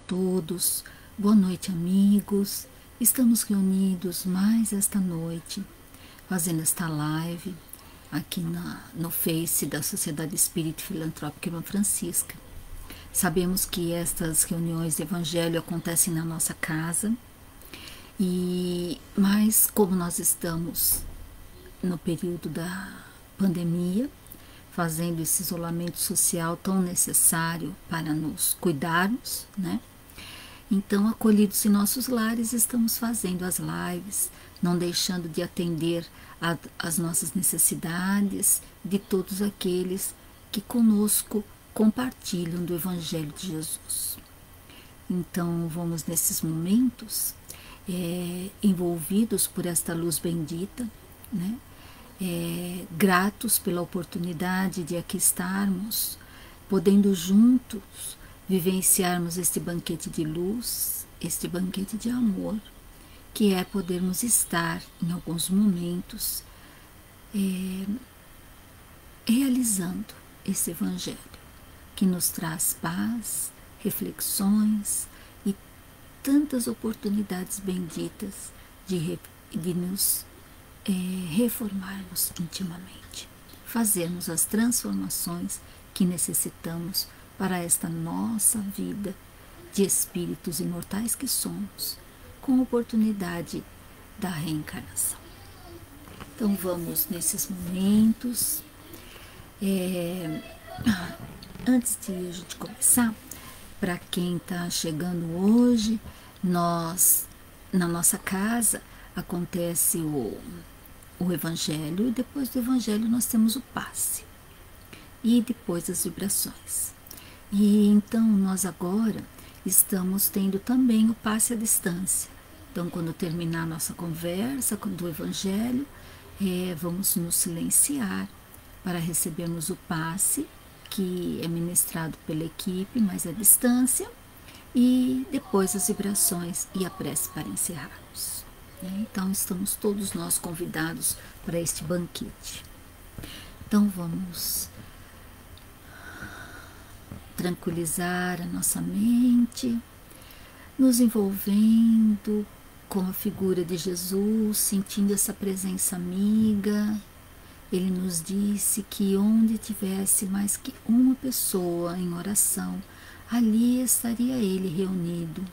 todos, boa noite, amigos. Estamos reunidos mais esta noite, fazendo esta live aqui no Face da Sociedade Espírita Filantrópica Irmã Francisca. Sabemos que estas reuniões de Evangelho acontecem na nossa casa, mas como nós estamos no período da pandemia, fazendo esse isolamento social tão necessário para nos cuidarmos, né? Então, acolhidos em nossos lares, estamos fazendo as lives, não deixando de atender às nossas necessidades de todos aqueles que conosco compartilham do Evangelho de Jesus. Então, vamos nesses momentos envolvidos por esta luz bendita, né? Gratos pela oportunidade de aqui estarmos, podendo juntos vivenciarmos este banquete de luz, este banquete de amor, que é podermos estar em alguns momentos realizando esse Evangelho, que nos traz paz, reflexões e tantas oportunidades benditas de nos reformarmos intimamente, fazermos as transformações que necessitamos para esta nossa vida de espíritos imortais que somos, com a oportunidade da reencarnação. Então vamos nesses momentos. Antes de a gente começar, para quem está chegando hoje, na nossa casa acontece o Evangelho, e depois do Evangelho nós temos o passe e depois as vibrações. E então nós agora estamos tendo também o passe à distância. Então, quando terminar a nossa conversa do Evangelho, vamos nos silenciar para recebermos o passe, que é ministrado pela equipe, mas à distância, e depois as vibrações e a prece para encerrarmos. Então, estamos todos nós convidados para este banquete. Então, vamos tranquilizar a nossa mente, nos envolvendo com a figura de Jesus, sentindo essa presença amiga. Ele nos disse que onde tivesse mais que uma pessoa em oração, ali estaria Ele reunido,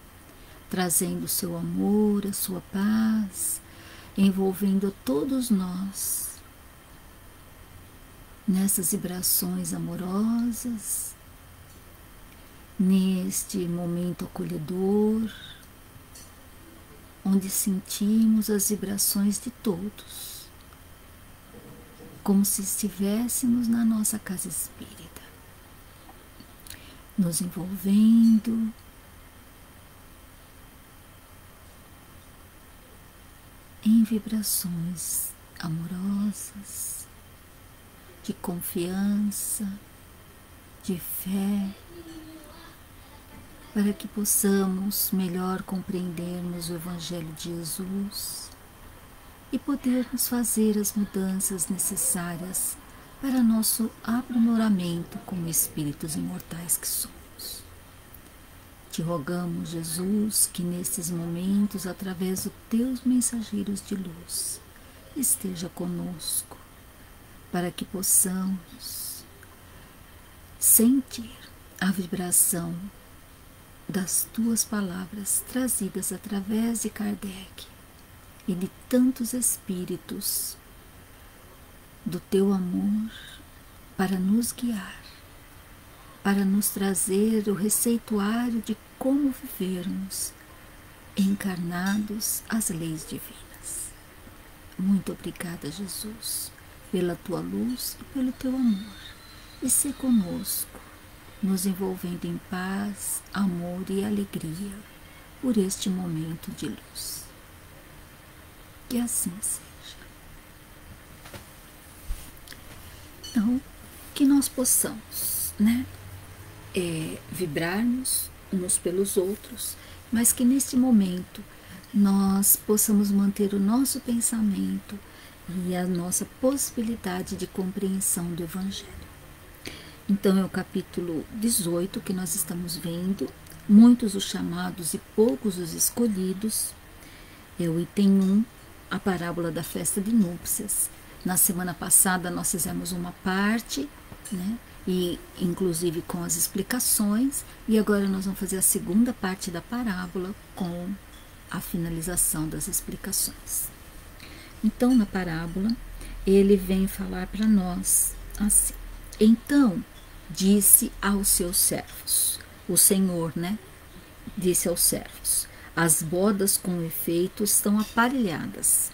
trazendo o seu amor, a sua paz, envolvendo a todos nós nessas vibrações amorosas, neste momento acolhedor, onde sentimos as vibrações de todos, como se estivéssemos na nossa casa espírita, nos envolvendo em vibrações amorosas, de confiança, de fé, para que possamos melhor compreendermos o Evangelho de Jesus e podermos fazer as mudanças necessárias para nosso aprimoramento como espíritos imortais que somos. Te rogamos, Jesus, que nesses momentos, através dos teus mensageiros de luz, esteja conosco, para que possamos sentir a vibração das tuas palavras trazidas através de Kardec e de tantos espíritos do teu amor para nos guiar, para nos trazer o receituário de como vivermos encarnados as leis divinas. Muito obrigada, Jesus, pela tua luz e pelo teu amor, e ser conosco, nos envolvendo em paz, amor e alegria por este momento de luz. Que assim seja. Então, que nós possamos, vibrarmos uns pelos outros, mas que neste momento nós possamos manter o nosso pensamento e a nossa possibilidade de compreensão do Evangelho. Então é o capítulo 18 que nós estamos vendo, muitos os chamados e poucos os escolhidos. É o item 1, a parábola da festa de núpcias. Na semana passada nós fizemos uma parte, né? E inclusive com as explicações, e agora nós vamos fazer a segunda parte da parábola com a finalização das explicações. Então, na parábola, ele vem falar para nós assim: então disse aos seus servos, o Senhor, né, disse aos servos: as bodas com efeito estão aparelhadas,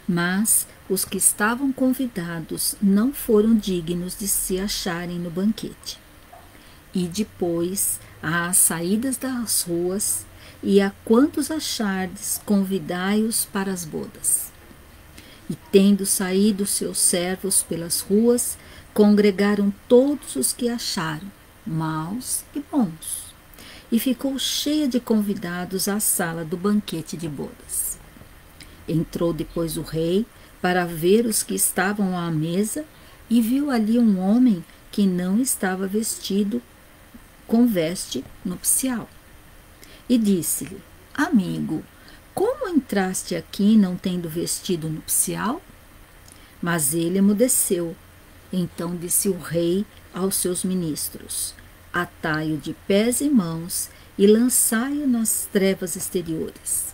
mas os que estavam convidados não foram dignos de se acharem no banquete. E depois, às saídas das ruas, e a quantos achardes, convidai-os para as bodas. E tendo saído seus servos pelas ruas, congregaram todos os que acharam, maus e bons. E ficou cheia de convidados a sala do banquete de bodas. Entrou depois o rei para ver os que estavam à mesa, e viu ali um homem que não estava vestido com veste nupcial. E disse-lhe: amigo, como entraste aqui não tendo vestido nupcial? Mas ele emudeceu. Então disse o rei aos seus ministros: atai-o de pés e mãos e lançai-o nas trevas exteriores.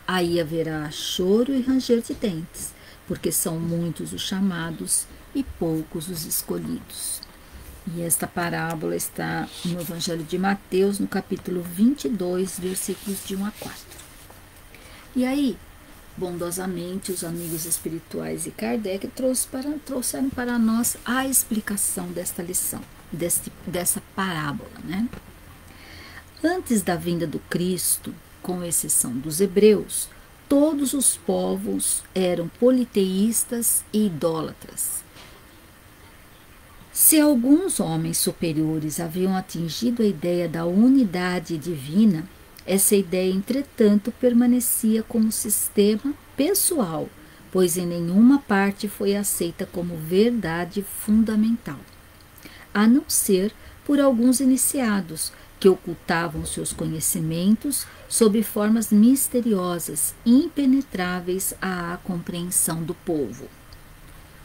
Aí haverá choro e ranger de dentes, porque são muitos os chamados e poucos os escolhidos. E esta parábola está no Evangelho de Mateus, no capítulo 22, versículos de 1 a 4. E aí, bondosamente, os amigos espirituais e Kardec trouxeram para nós a explicação desta lição, dessa parábola, né? Antes da vinda do Cristo, com exceção dos hebreus, todos os povos eram politeístas e idólatras. Se alguns homens superiores haviam atingido a ideia da unidade divina, essa ideia, entretanto, permanecia como sistema pessoal, pois em nenhuma parte foi aceita como verdade fundamental, a não ser por alguns iniciados, que ocultavam seus conhecimentos sob formas misteriosas, impenetráveis à compreensão do povo.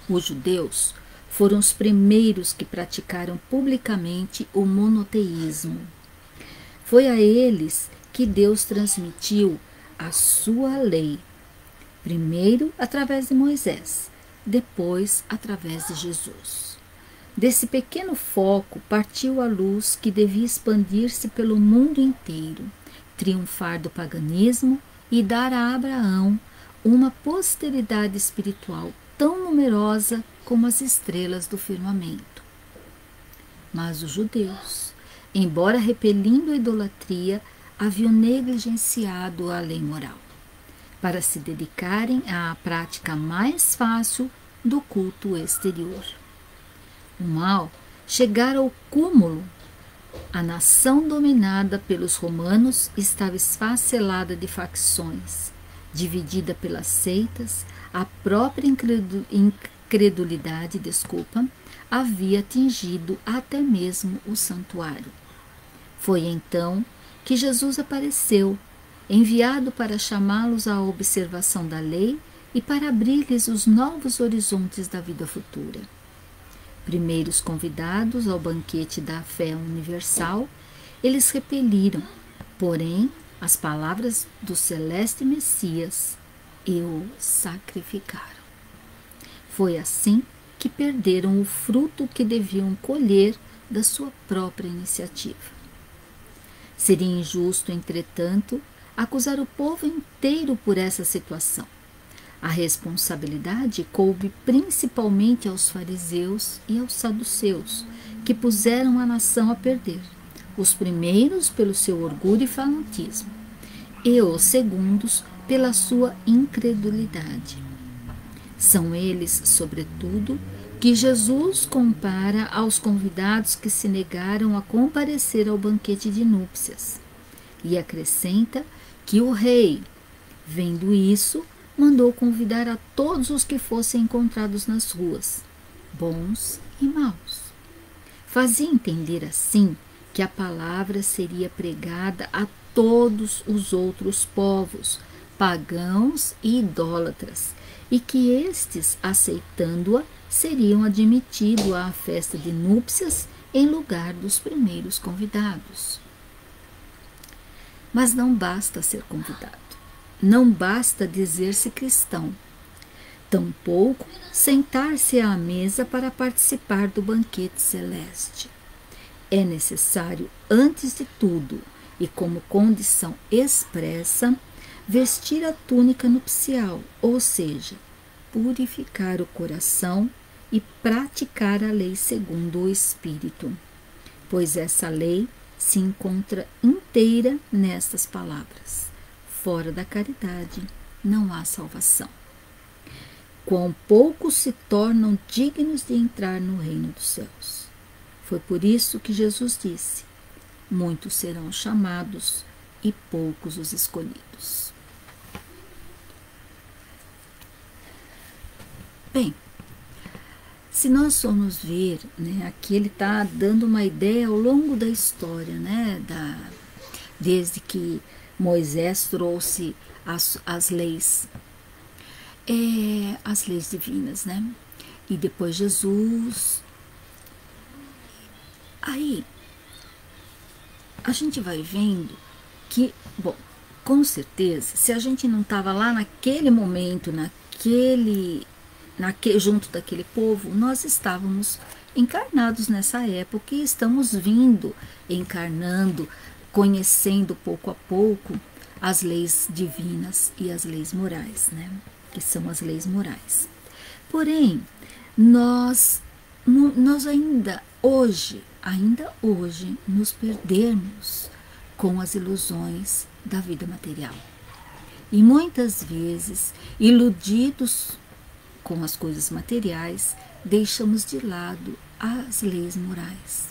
Os judeus foram os primeiros que praticaram publicamente o monoteísmo. Foi a eles que Deus transmitiu a sua lei, primeiro através de Moisés, depois através de Jesus. Desse pequeno foco partiu a luz que devia expandir-se pelo mundo inteiro, triunfar do paganismo e dar a Abraão uma posteridade espiritual tão numerosa como as estrelas do firmamento. Mas os judeus, embora repelindo a idolatria, haviam negligenciado a lei moral, para se dedicarem à prática mais fácil do culto exterior. O mal chegara ao cúmulo. A nação dominada pelos romanos estava esfacelada de facções, dividida pelas seitas. A própria incredulidade, havia atingido até mesmo o santuário. Foi então que Jesus apareceu, enviado para chamá-los à observação da lei e para abrir-lhes os novos horizontes da vida futura. Primeiros convidados ao banquete da fé universal, eles repeliram, porém, as palavras do celeste Messias e o sacrificaram. Foi assim que perderam o fruto que deviam colher da sua própria iniciativa. Seria injusto, entretanto, acusar o povo inteiro por essa situação. A responsabilidade coube principalmente aos fariseus e aos saduceus, que puseram a nação a perder, os primeiros pelo seu orgulho e fanatismo, e os segundos pela sua incredulidade. São eles, sobretudo, que Jesus compara aos convidados que se negaram a comparecer ao banquete de núpcias, e acrescenta que o rei, vendo isso, mandou convidar a todos os que fossem encontrados nas ruas, bons e maus. Fazia entender assim que a palavra seria pregada a todos os outros povos, pagãos e idólatras, e que estes, aceitando-a, seriam admitidos à festa de núpcias em lugar dos primeiros convidados. Mas não basta ser convidado, não basta dizer-se cristão, tampouco sentar-se à mesa para participar do banquete celeste. É necessário, antes de tudo, e como condição expressa, vestir a túnica nupcial, ou seja, purificar o coração e praticar a lei segundo o Espírito, pois essa lei se encontra inteira nestas palavras: fora da caridade não há salvação. Quão poucos se tornam dignos de entrar no reino dos céus. Foi por isso que Jesus disse: muitos serão chamados e poucos os escolhidos. Bem, se nós formos ver, né, aqui ele está dando uma ideia ao longo da história, né, desde que Moisés trouxe as leis divinas, né, e depois Jesus. Aí a gente vai vendo que, bom, com certeza, se a gente não estava lá naquele momento, junto daquele povo, nós estávamos encarnados nessa época e estamos vindo, encarnando, conhecendo pouco a pouco as leis divinas e as leis morais, né? Que são as leis morais. Porém, nós ainda hoje, nos perdemos com as ilusões da vida material. E muitas vezes, iludidos com as coisas materiais, deixamos de lado as leis morais.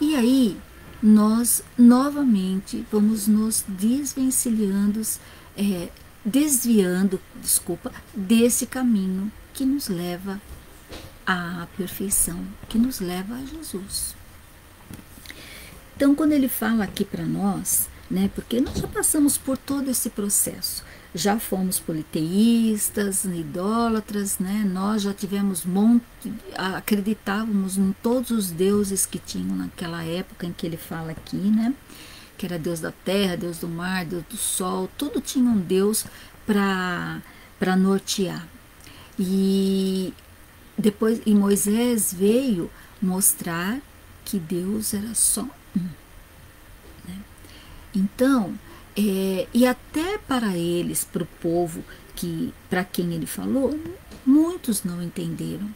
E aí, nós novamente vamos nos desviando desse caminho que nos leva à perfeição, que nos leva a Jesus. Então, quando ele fala aqui para nós, né, porque nós já passamos por todo esse processo, já fomos politeístas, idólatras, né, nós já tivemos acreditávamos em todos os deuses que tinham naquela época em que ele fala aqui, né, que era Deus da terra, Deus do mar, Deus do sol, tudo tinha um Deus para nortear. E depois Moisés veio mostrar que Deus era só um, né? Então, e até para eles, para o povo para quem ele falou, muitos não entenderam,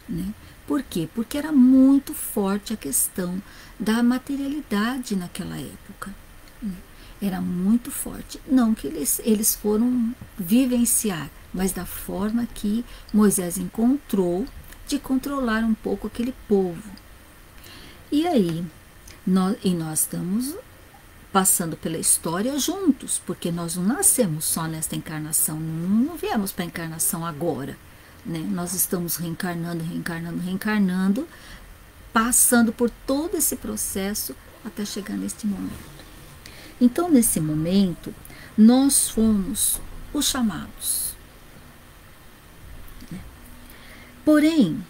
né? Por quê? Porque era muito forte a questão da materialidade naquela época, né? Era muito forte. Não que eles foram vivenciar, mas da forma que Moisés encontrou de controlar um pouco aquele povo. E aí, nós estamos passando pela história juntos, porque nós não nascemos só nesta encarnação, não viemos para a encarnação agora, né? Nós estamos reencarnando, passando por todo esse processo até chegar neste momento. Então, nesse momento, nós fomos os chamados, né? Porém,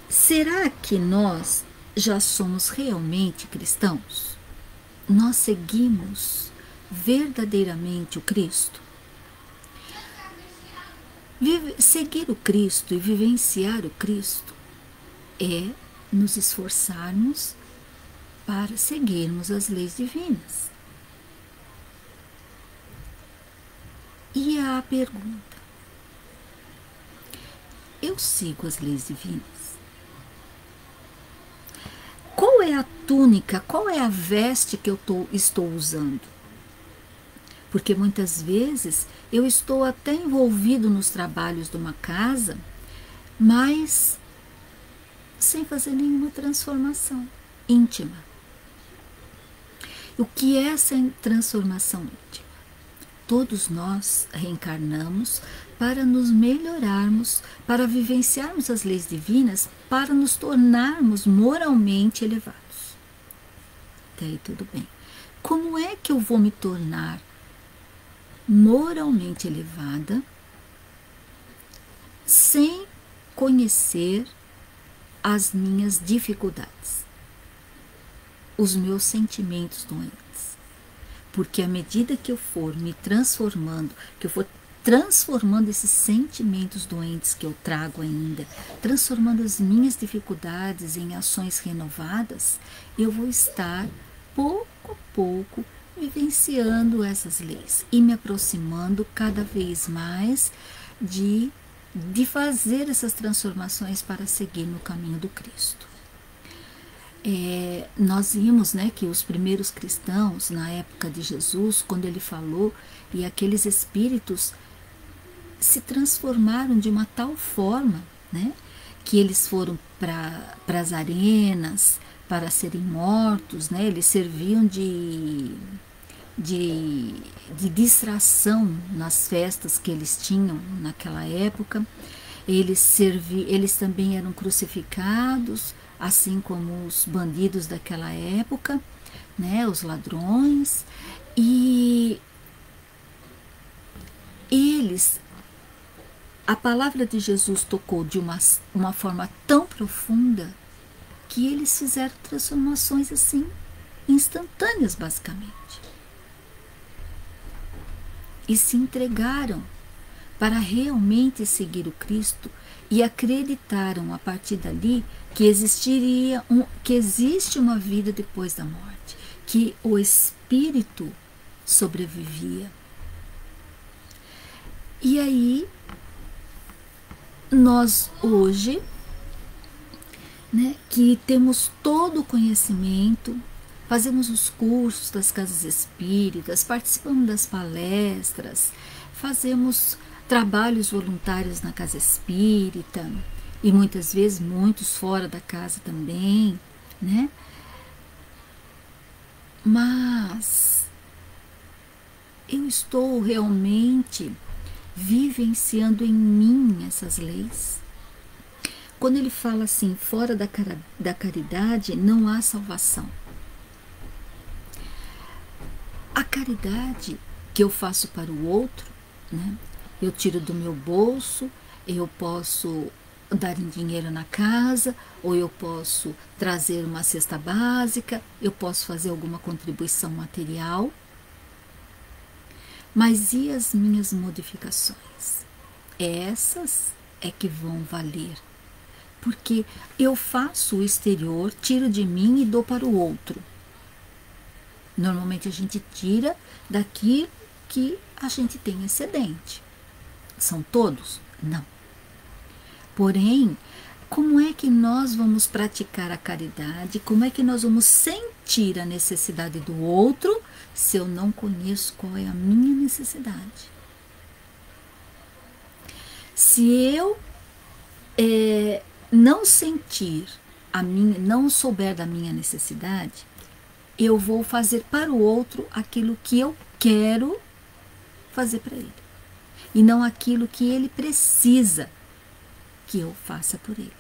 será que nós já somos realmente cristãos? Nós seguimos verdadeiramente o Cristo? Seguir o Cristo e vivenciar o Cristo é nos esforçarmos para seguirmos as leis divinas. E a pergunta: eu sigo as leis divinas? Qual é a túnica, qual é a veste que eu estou usando? Porque muitas vezes eu estou até envolvido nos trabalhos de uma casa, mas sem fazer nenhuma transformação íntima. O que é essa transformação íntima? Todos nós reencarnamos para nos melhorarmos, para vivenciarmos as leis divinas, para nos tornarmos moralmente elevados. até aí tudo bem. Como é que eu vou me tornar moralmente elevada sem conhecer as minhas dificuldades, os meus sentimentos doentes? Porque à medida que eu for me transformando, que eu for transformando esses sentimentos doentes que eu trago ainda, transformando as minhas dificuldades em ações renovadas, eu vou estar pouco a pouco vivenciando essas leis e me aproximando cada vez mais de fazer essas transformações para seguir no caminho do Cristo. Nós vimos, né, que os primeiros cristãos, na época de Jesus, quando ele falou, e aqueles espíritos se transformaram de uma tal forma, né, que eles foram para as arenas para serem mortos, né, eles serviam de distração nas festas que eles tinham naquela época. Eles também eram crucificados, assim como os bandidos daquela época, né, os ladrões, e a palavra de Jesus tocou de uma forma tão profunda que eles fizeram transformações assim, instantâneas basicamente, e se entregaram para realmente seguir o Cristo e acreditaram a partir dali que existe uma vida depois da morte, que o Espírito sobrevivia. E aí, nós hoje, né, que temos todo o conhecimento, fazemos os cursos das casas espíritas, participamos das palestras, fazemos trabalhos voluntários na casa espírita e muitas vezes muitos fora da casa também, né? Mas eu estou realmente vivenciando em mim essas leis? Quando ele fala assim, fora da caridade não há salvação. A caridade que eu faço para o outro, né? Eu tiro do meu bolso, eu posso dar em dinheiro na casa, ou eu posso trazer uma cesta básica, eu posso fazer alguma contribuição material. Mas e as minhas modificações? Essas é que vão valer. Porque eu faço o exterior, tiro de mim e dou para o outro. Normalmente a gente tira daquilo que a gente tem excedente. São todos? Não. Porém, como é que nós vamos praticar a caridade? Como é que nós vamos sentir a necessidade do outro se eu não conheço qual é a minha necessidade? Se eu não sentir não souber da minha necessidade, eu vou fazer para o outro aquilo que eu quero fazer para ele, e não aquilo que ele precisa que eu faça por ele.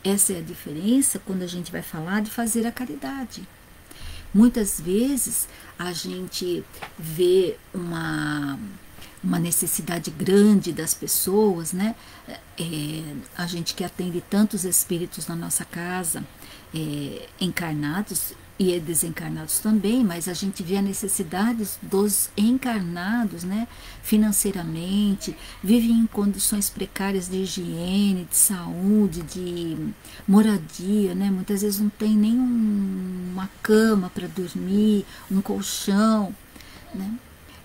Essa é a diferença quando a gente vai falar de fazer a caridade. Muitas vezes a gente vê uma necessidade grande das pessoas, né? A gente que atende tantos espíritos na nossa casa, encarnados e desencarnados também, mas a gente vê a necessidade dos encarnados, né? Financeiramente, vivem em condições precárias de higiene, de saúde, de moradia, né? Muitas vezes não tem nem uma cama para dormir, um colchão, né?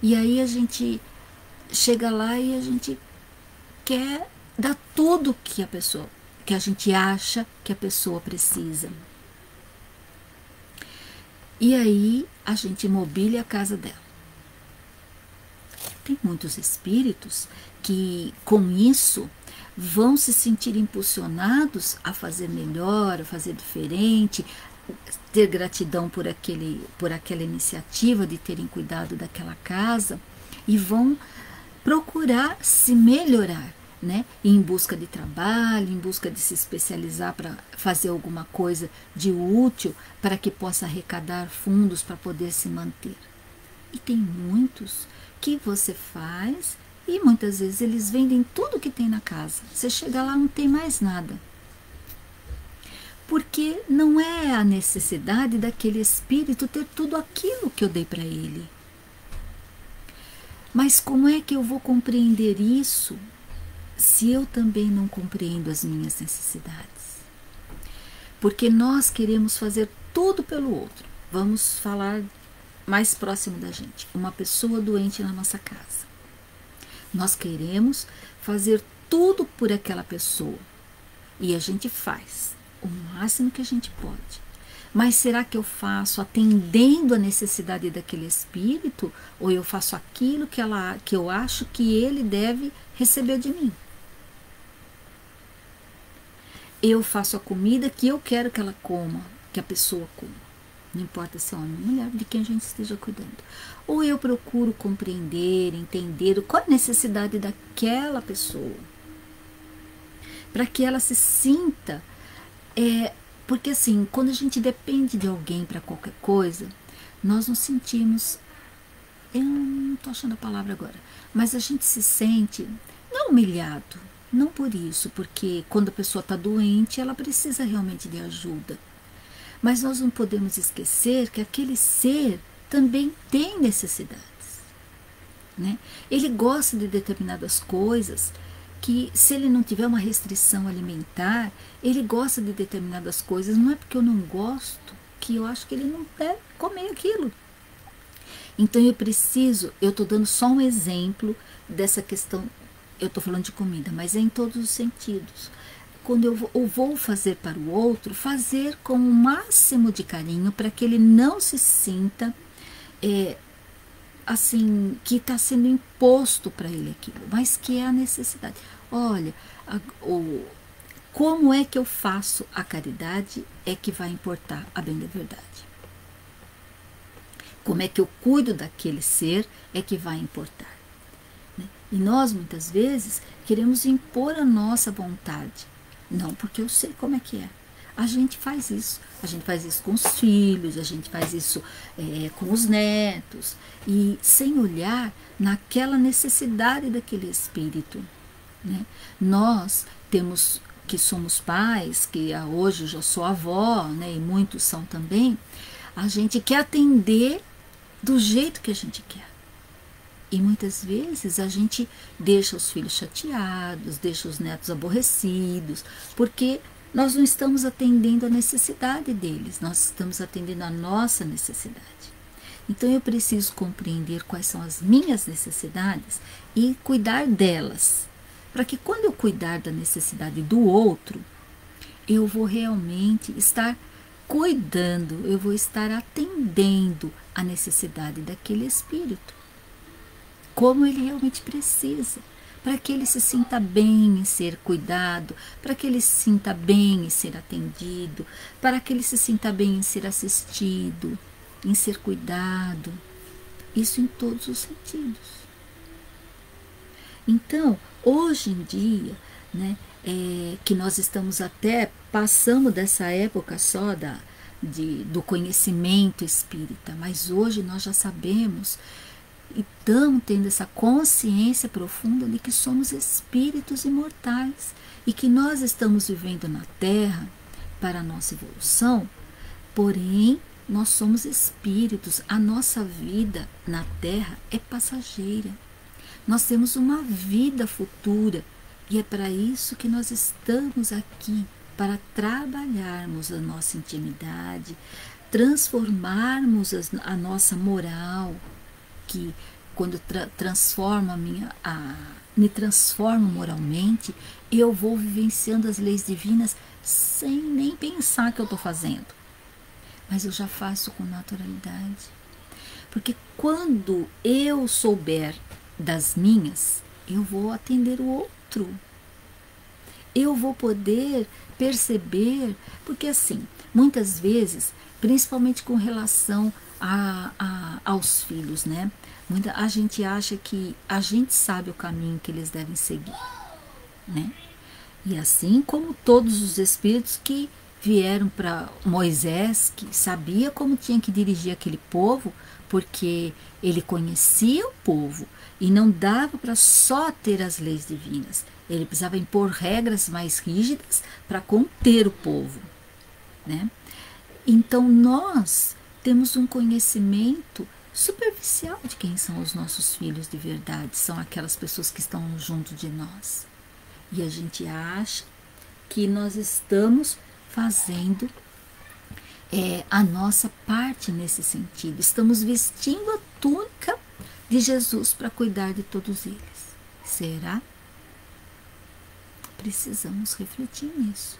E aí a gente chega lá e a gente quer dar tudo que a gente acha que a pessoa precisa. E aí a gente mobília a casa dela. Tem muitos espíritos que com isso vão se sentir impulsionados a fazer melhor, a fazer diferente, ter gratidão por aquela iniciativa de terem cuidado daquela casa, e vão procurar se melhorar. né? Em busca de trabalho, em busca de se especializar para fazer alguma coisa de útil para que possa arrecadar fundos para poder se manter. E tem muitos que você faz e muitas vezes eles vendem tudo que tem na casa. Você chega lá, não tem mais nada. Porque não é a necessidade daquele espírito ter tudo aquilo que eu dei para ele. Mas como é que eu vou compreender isso se eu também não compreendo as minhas necessidades? Porque nós queremos fazer tudo pelo outro. Vamos falar mais próximo da gente. Uma pessoa doente na nossa casa. Nós queremos fazer tudo por aquela pessoa. E a gente faz o máximo que a gente pode. Mas será que eu faço atendendo a necessidade daquele espírito? Ou eu faço aquilo que eu acho que ele deve receber de mim? Eu faço a comida que eu quero que ela coma, que a pessoa coma. Não importa se é homem ou mulher, de quem a gente esteja cuidando. Ou eu procuro compreender, entender qual é a necessidade daquela pessoa. Para que ela se sinta... porque assim, quando a gente depende de alguém para qualquer coisa, nós nos sentimos... Eu não estou achando a palavra agora. Mas a gente se sente não humilhado. Não por isso, porque quando a pessoa está doente, ela precisa realmente de ajuda. Mas nós não podemos esquecer que aquele ser também tem necessidades, né? Ele gosta de determinadas coisas que, se ele não tiver uma restrição alimentar, ele gosta de determinadas coisas. Não é porque eu não gosto que eu acho que ele não deve comer aquilo. Então eu estou dando só um exemplo dessa questão. Eu estou falando de comida, mas é em todos os sentidos. Quando eu vou fazer para o outro, fazer com o máximo de carinho para que ele não se sinta assim, que está sendo imposto para ele aquilo, mas que é a necessidade. Olha, como é que eu faço a caridade é que vai importar, a bem da verdade. Como é que eu cuido daquele ser é que vai importar. E nós, muitas vezes, queremos impor a nossa vontade. Não porque eu sei como é que é. A gente faz isso. A gente faz isso com os filhos, a gente faz isso com os netos. E sem olhar naquela necessidade daquele espírito, né? Nós temos, que somos pais, que hoje eu já sou avó, né, e muitos são também, a gente quer atender do jeito que a gente quer. E muitas vezes a gente deixa os filhos chateados, deixa os netos aborrecidos, porque nós não estamos atendendo a necessidade deles, nós estamos atendendo a nossa necessidade. Então eu preciso compreender quais são as minhas necessidades e cuidar delas, para que quando eu cuidar da necessidade do outro, eu vou realmente estar cuidando, eu vou estar atendendo a necessidade daquele espírito, como ele realmente precisa, para que ele se sinta bem em ser cuidado, para que ele se sinta bem em ser atendido, para que ele se sinta bem em ser assistido, em ser cuidado. Isso em todos os sentidos. Então, hoje em dia, né, que nós estamos até passando dessa época só do conhecimento espírita, mas hoje nós já sabemos e estamos tendo essa consciência profunda de que somos espíritos imortais e que nós estamos vivendo na Terra para a nossa evolução, porém nós somos espíritos, a nossa vida na Terra é passageira. Nós temos uma vida futura e é para isso que nós estamos aqui, para trabalharmos a nossa intimidade, transformarmos a nossa moral, que quando me transformo moralmente, eu vou vivenciando as leis divinas sem nem pensar que eu estou fazendo. Mas eu já faço com naturalidade. Porque quando eu souber das minhas, eu vou atender o outro. Eu vou poder perceber, porque assim, muitas vezes, principalmente com relação aos filhos, né? A gente acha que a gente sabe o caminho que eles devem seguir. né? E assim como todos os espíritos que vieram para Moisés, que sabia como tinha que dirigir aquele povo, porque ele conhecia o povo e não dava para só ter as leis divinas. Ele precisava impor regras mais rígidas para conter o povo, né? Então nós temos um conhecimento superficial de quem são os nossos filhos de verdade, são aquelas pessoas que estão junto de nós. E a gente acha que nós estamos fazendo a nossa parte nesse sentido. Estamos vestindo a túnica de Jesus para cuidar de todos eles. Será? Precisamos refletir nisso.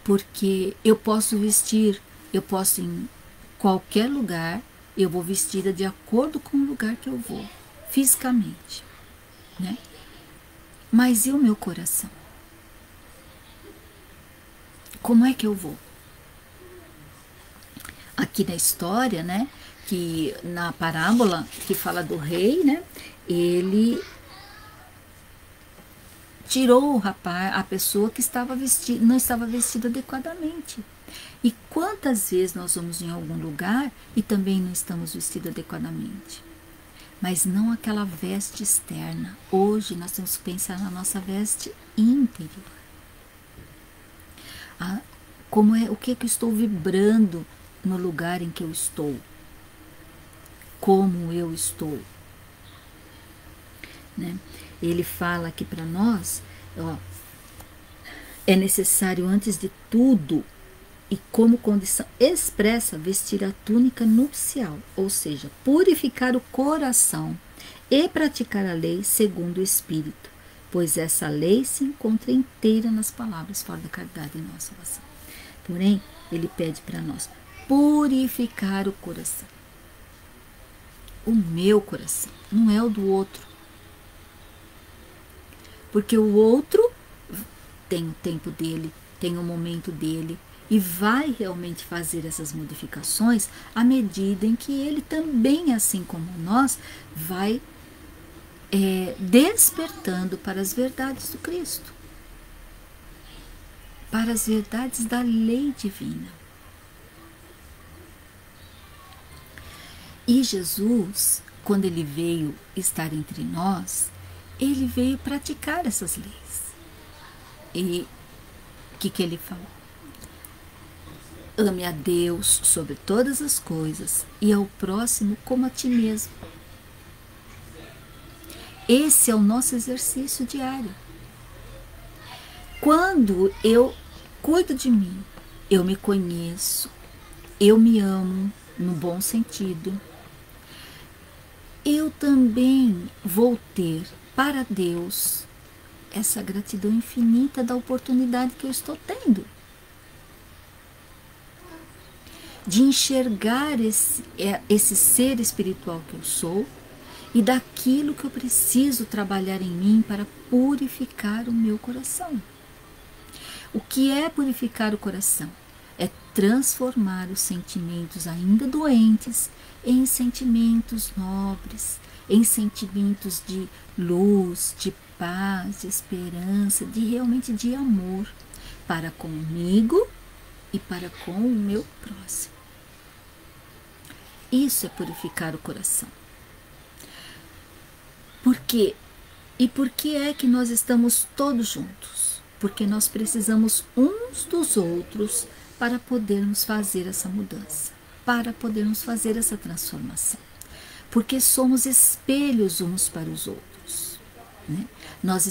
Porque eu posso em qualquer lugar, eu vou vestida de acordo com o lugar que eu vou, fisicamente, né? Mas e o meu coração? Como é que eu vou? Aqui na história, né, que na parábola que fala do rei, né, ele tirou o rapaz, a pessoa que estava vestida, não estava vestida adequadamente. E quantas vezes nós vamos em algum lugar e também não estamos vestidos adequadamente? Mas não aquela veste externa. Hoje nós temos que pensar na nossa veste interior. O que eu estou vibrando no lugar em que eu estou? Como eu estou? Né? Ele fala aqui para nós, ó, é necessário antes de tudo e como condição expressa vestir a túnica nupcial, ou seja, purificar o coração e praticar a lei segundo o Espírito, pois essa lei se encontra inteira nas palavras fora da caridade e nossa salvação. Porém, ele pede para nós purificar o coração. O meu coração, não é o do outro. Porque o outro tem o tempo dele, tem o momento dele, e vai realmente fazer essas modificações à medida em que ele também, assim como nós, vai despertando para as verdades do Cristo, para as verdades da lei divina. E Jesus, quando ele veio estar entre nós, ele veio praticar essas leis. E o que ele falou? Ame a Deus sobre todas as coisas e ao próximo como a ti mesmo. Esse é o nosso exercício diário. Quando eu cuido de mim, eu me conheço, eu me amo no bom sentido, eu também vou ter para Deus essa gratidão infinita da oportunidade que eu estou tendo de enxergar esse ser espiritual que eu sou e daquilo que eu preciso trabalhar em mim para purificar o meu coração. O que é purificar o coração? É transformar os sentimentos ainda doentes em sentimentos nobres, em sentimentos de luz, de paz, de esperança, realmente de amor para comigo e para com o meu próximo. Isso é purificar o coração. Por quê? E por que é que nós estamos todos juntos? Porque nós precisamos uns dos outros para podermos fazer essa mudança, para podermos fazer essa transformação. Porque somos espelhos uns para os outros, né? Nós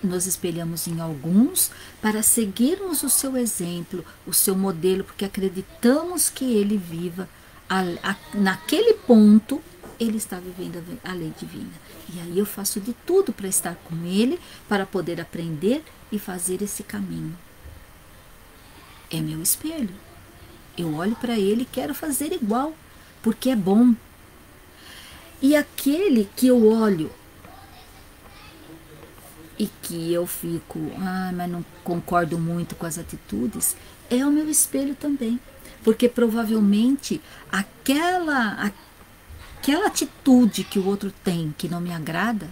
nos espelhamos em alguns para seguirmos o seu exemplo, o seu modelo, porque acreditamos que ele viva naquele ponto, ele está vivendo a lei divina. E aí eu faço de tudo para estar com ele, para poder aprender e fazer esse caminho. É meu espelho. Eu olho para ele e quero fazer igual, porque é bom. E aquele que eu olho e que eu fico, mas não concordo muito com as atitudes, é o meu espelho também. Porque provavelmente aquela atitude que o outro tem que não me agrada,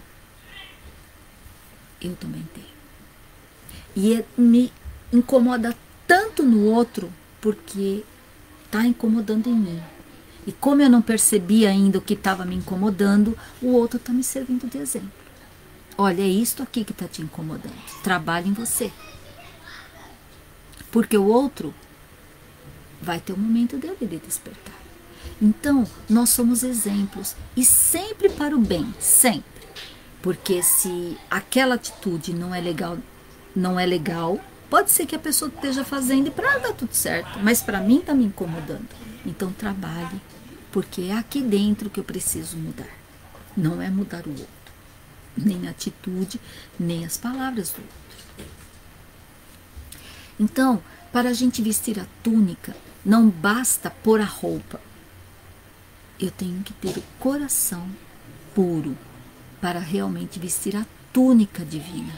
eu também tenho. E me incomoda tanto no outro, porque está incomodando em mim. E como eu não percebi ainda o que estava me incomodando, o outro está me servindo de exemplo. Olha, é isto aqui que está te incomodando. Trabalhe em você. Porque o outro vai ter o momento dele de despertar. Então, nós somos exemplos. E sempre para o bem, sempre. Porque se aquela atitude não é legal, pode ser que a pessoa esteja fazendo e para dar tudo certo. Mas para mim está me incomodando. Então, trabalhe. Porque é aqui dentro que eu preciso mudar. Não é mudar o outro. Nem a atitude, nem as palavras do outro. Então, para a gente vestir a túnica, não basta pôr a roupa. Eu tenho que ter o coração puro para realmente vestir a túnica divina.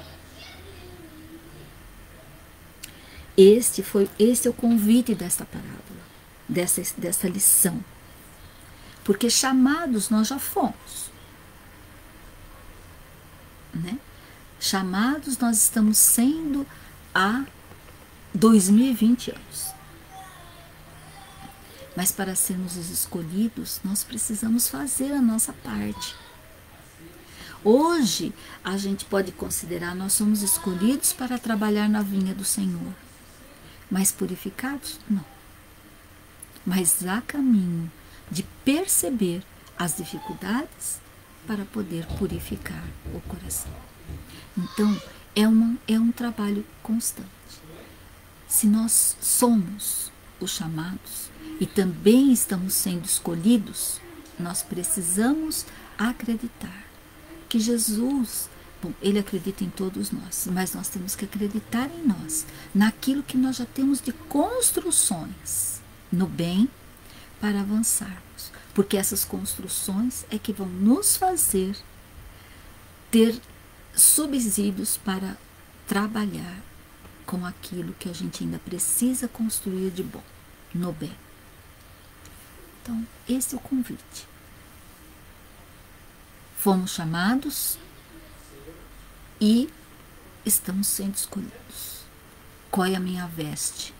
Este é o convite desta parábola, dessa lição. Porque chamados nós já fomos. Né? Chamados nós estamos sendo há 2020 anos. Mas para sermos os escolhidos, nós precisamos fazer a nossa parte. Hoje, a gente pode considerar nós somos escolhidos para trabalhar na vinha do Senhor. Mas purificados? Não. Mas há caminho de perceber as dificuldades para poder purificar o coração. Então, é um trabalho constante. Se nós somos os chamados e também estamos sendo escolhidos, nós precisamos acreditar que Jesus, bom, ele acredita em todos nós, mas nós temos que acreditar em nós, naquilo que nós já temos de construções no bem para avançarmos. Porque essas construções é que vão nos fazer ter subsídios para trabalhar com aquilo que a gente ainda precisa construir de bom, no bem. Então, esse é o convite. Fomos chamados e estamos sendo escolhidos. Qual é a minha veste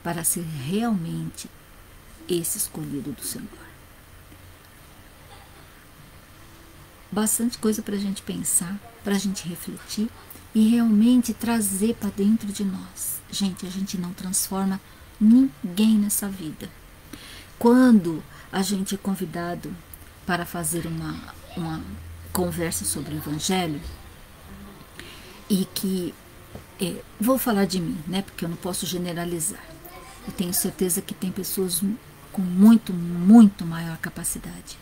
para ser realmente esse escolhido do Senhor? Bastante coisa para a gente pensar, para a gente refletir e realmente trazer para dentro de nós. Gente, a gente não transforma ninguém nessa vida. Quando a gente é convidado para fazer uma conversa sobre o Evangelho, e que, vou falar de mim, né, porque eu não posso generalizar. Eu tenho certeza que tem pessoas com muito, muito maior capacidade.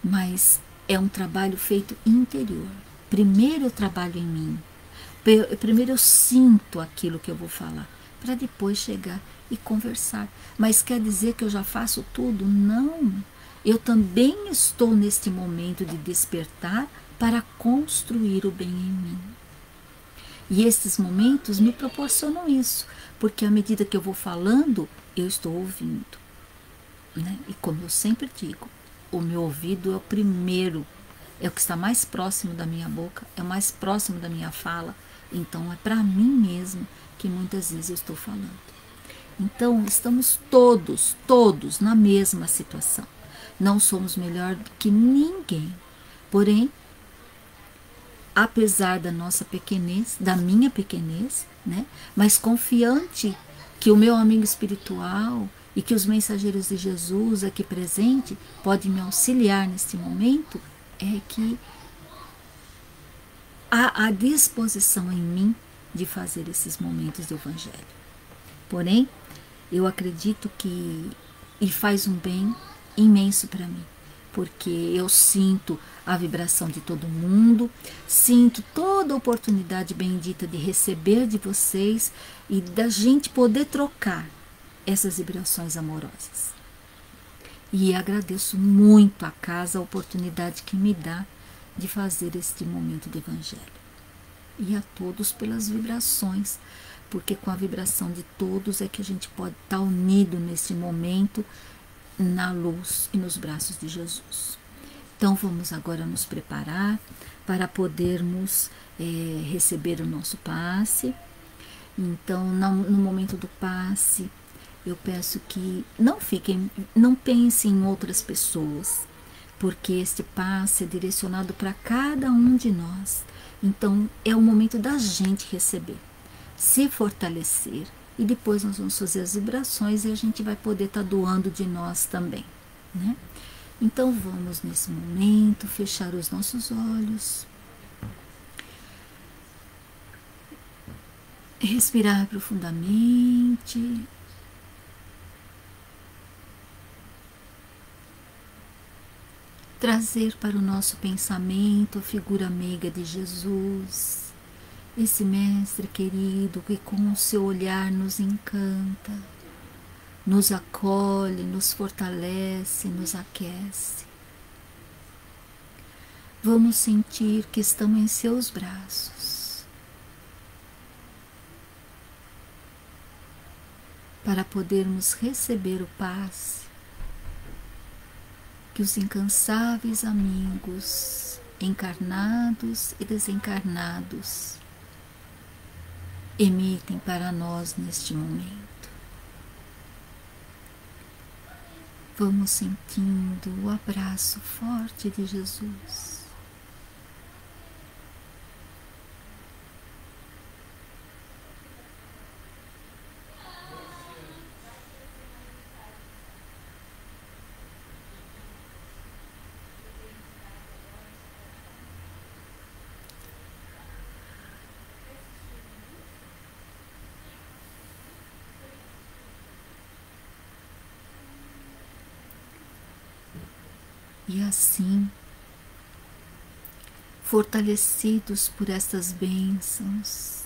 Mas é um trabalho feito interior. Primeiro eu trabalho em mim. Primeiro eu sinto aquilo que eu vou falar, para depois chegar e conversar. Mas quer dizer que eu já faço tudo? Não. Eu também estou neste momento de despertar para construir o bem em mim. E esses momentos me proporcionam isso, porque à medida que eu vou falando, eu estou ouvindo. Né? E como eu sempre digo, o meu ouvido é o primeiro, é o que está mais próximo da minha boca, é o mais próximo da minha fala. Então é para mim mesmo que muitas vezes eu estou falando. Então estamos todos na mesma situação. Não somos melhor do que ninguém. Porém, apesar da nossa pequenez, da minha pequenez, né, mas confiante que o meu amigo espiritual e que os mensageiros de Jesus aqui presente podem me auxiliar neste momento, é que há a disposição em mim de fazer esses momentos do Evangelho. Porém, eu acredito que faz um bem imenso para mim, porque eu sinto a vibração de todo mundo, sinto toda a oportunidade bendita de receber de vocês e da gente poder trocar essas vibrações amorosas. E agradeço muito a casa a oportunidade que me dá de fazer este momento de Evangelho. E a todos pelas vibrações, porque com a vibração de todos é que a gente pode estar unido nesse momento na luz e nos braços de Jesus. Então vamos agora nos preparar para podermos receber o nosso passe. Então, no momento do passe, eu peço que não pensem em outras pessoas, porque este passe é direcionado para cada um de nós. Então, é o momento da gente receber, se fortalecer, e depois nós vamos fazer as vibrações e a gente vai poder estar doando de nós também, né? Então, vamos nesse momento fechar os nossos olhos, respirar profundamente, trazer para o nosso pensamento a figura meiga de Jesus, esse mestre querido que com o seu olhar nos encanta, nos acolhe, nos fortalece, nos aquece. Vamos sentir que estamos em seus braços, para podermos receber o passe que os incansáveis amigos, encarnados e desencarnados, emitem para nós neste momento. Vamos sentindo o abraço forte de Jesus. E assim, fortalecidos por estas bênçãos,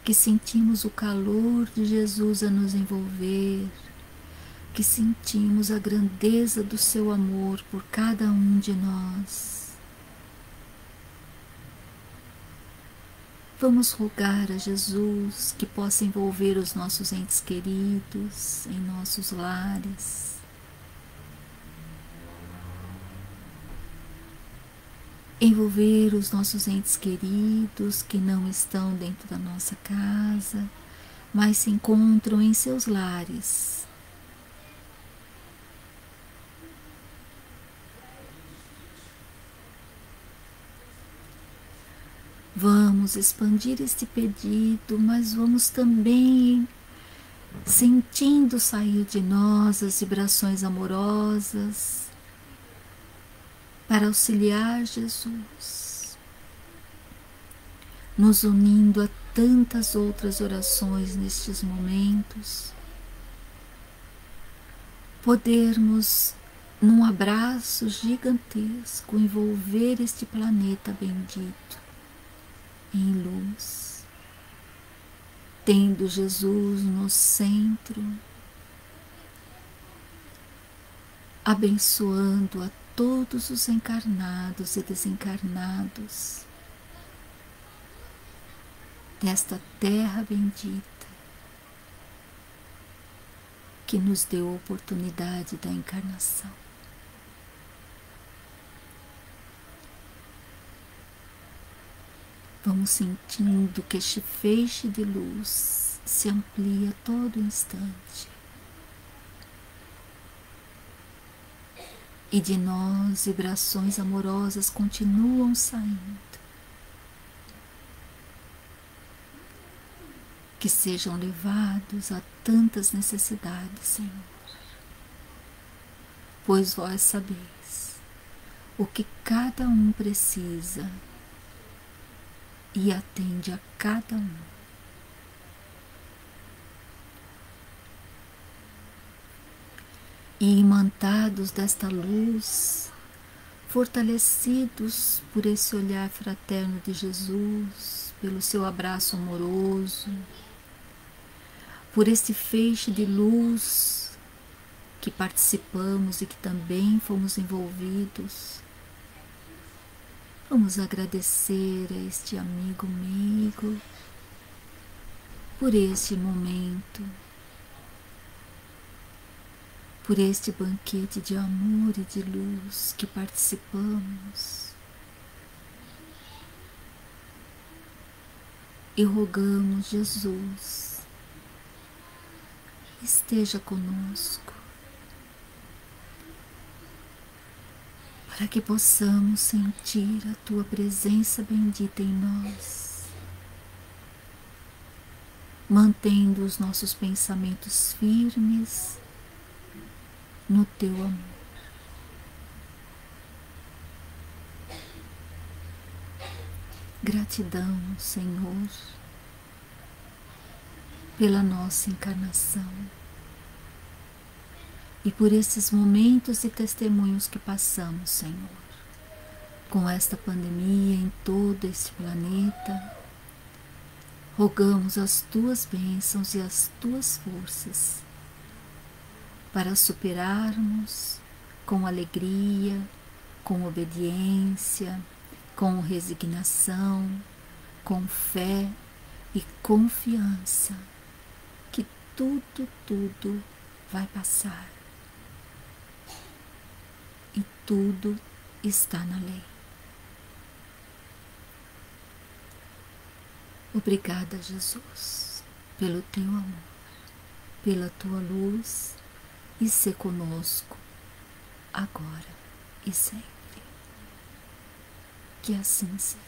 que sentimos o calor de Jesus a nos envolver, que sentimos a grandeza do seu amor por cada um de nós, vamos rogar a Jesus que possa envolver os nossos entes queridos em nossos lares, envolver os nossos entes queridos que não estão dentro da nossa casa, mas se encontram em seus lares. Vamos expandir este pedido, mas vamos também sentindo sair de nós as vibrações amorosas, para auxiliar Jesus, nos unindo a tantas outras orações nestes momentos, podermos, num abraço gigantesco, envolver este planeta bendito em luz, tendo Jesus no centro, abençoando a todos os encarnados e desencarnados desta terra bendita que nos deu a oportunidade da encarnação. Vamos sentindo que este feixe de luz se amplia a todo instante. E de nós vibrações amorosas continuam saindo. Que sejam levados a tantas necessidades, Senhor. Pois vós sabeis o que cada um precisa e atende a cada um. E imantados desta luz, fortalecidos por esse olhar fraterno de Jesus, pelo seu abraço amoroso, por este feixe de luz que participamos e que também fomos envolvidos, vamos agradecer a este amigo meigo por este momento, por este banquete de amor e de luz que participamos. E rogamos, Jesus, esteja conosco, para que possamos sentir a Tua presença bendita em nós, mantendo os nossos pensamentos firmes no Teu amor. Gratidão, Senhor, pela nossa encarnação e por esses momentos e testemunhos que passamos, Senhor, com esta pandemia em todo este planeta. Rogamos as Tuas bênçãos e as Tuas forças para superarmos com alegria, com obediência, com resignação, com fé e confiança que tudo vai passar e tudo está na lei. Obrigada, Jesus, pelo Teu amor, pela Tua luz, e ser conosco agora e sempre. Que assim seja.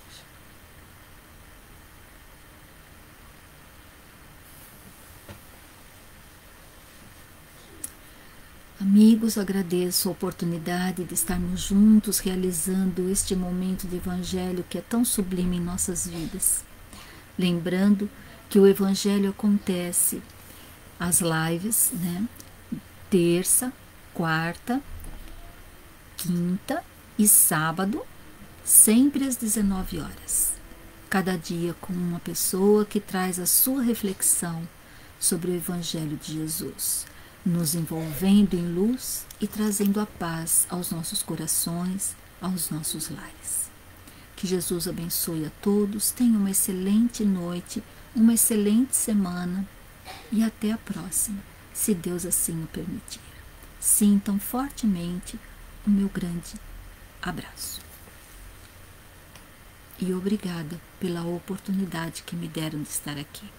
Amigos, agradeço a oportunidade de estarmos juntos realizando este momento de Evangelho que é tão sublime em nossas vidas. Lembrando que o Evangelho acontece as lives, né? Terça, quarta, quinta e sábado, sempre às 19 horas. Cada dia com uma pessoa que traz a sua reflexão sobre o Evangelho de Jesus, nos envolvendo em luz e trazendo a paz aos nossos corações, aos nossos lares. Que Jesus abençoe a todos, tenham uma excelente noite, uma excelente semana e até a próxima, se Deus assim o permitir. Sintam fortemente o meu grande abraço. E obrigada pela oportunidade que me deram de estar aqui.